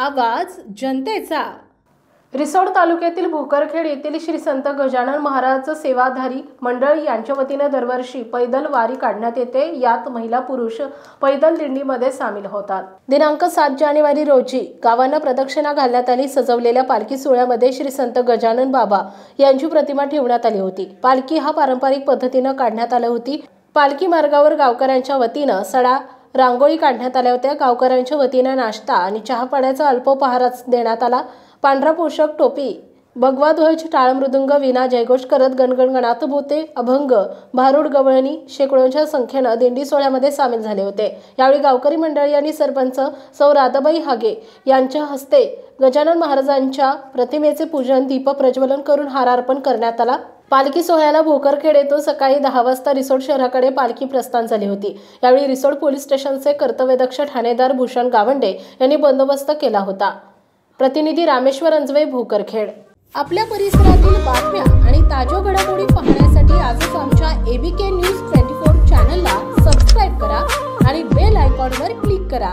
आवाज जनतेचा। रिसोड तालुक्यातील भोकरखेड येथील श्री संत गजानन महाराज सेवाधारी मंडळ यांच्या वतीने दरवर्षी पैदल वारी काढण्यात येते। यात महिला पुरुष पैदल दिंडीमध्ये सामील होतात। दिनांक 7 जानेवारी रोजी गावांना प्रदक्षिणा घालण्यात आली। सजवलेल्या पालखी सोहळ्यामध्ये श्री संत गजानन बाबा यांची प्रतिमा ठेवण्यात आली होती। पालखी हा पारंपरिक पद्धतीने काढण्यात आली होती। पालखी मार्गावर गावकऱ्यांच्या वतीने सडा रांगोळी काढण्यात आल्या होत्या। गावकऱ्यांच्या वतीने नाश्ता आणि चहा पाण्याचा अल्पोपहार देण्यात आला। पांढरा पोषक टोपी भगवा ध्वज टाळ मृदुंग विना जयघोष करत गणगणगणात भूते अभंग भारुड गवळणी शेकडोंच्या संख्येने दिंडी सोहळ्यामध्ये सामील झाले होते। यावेळी गावकरी मंडळी आणि सरपंच सौ राधाबाई हागे यांच्या हस्ते गजानन महाराजांच्या प्रतिमेचे पूजन दीप प्रज्वलन करून हार अर्पण करण्यात आला। पालखी सोहळ्याला भोकरखेड येथून सकाळी 10 वाजता रिसोड शहराकडे पालखी प्रस्थान झाली होती। यावेळी रिसोड पोलीस स्टेशनचे कर्तव्यदक्ष ठाणेदार भूषण गावंडे यांनी बंदोबस्त केला होता। प्रतिनिधी रामेश्वर अंजवे, भोकरखेड। आपल्या परिसरातील बातम्या आणि ताज्या घडामोडी पाहण्यासाठी आजच आमच्या ABK न्यूज 24 चॅनलला सबस्क्राइब करा आणि बेल आयकॉनवर क्लिक करा।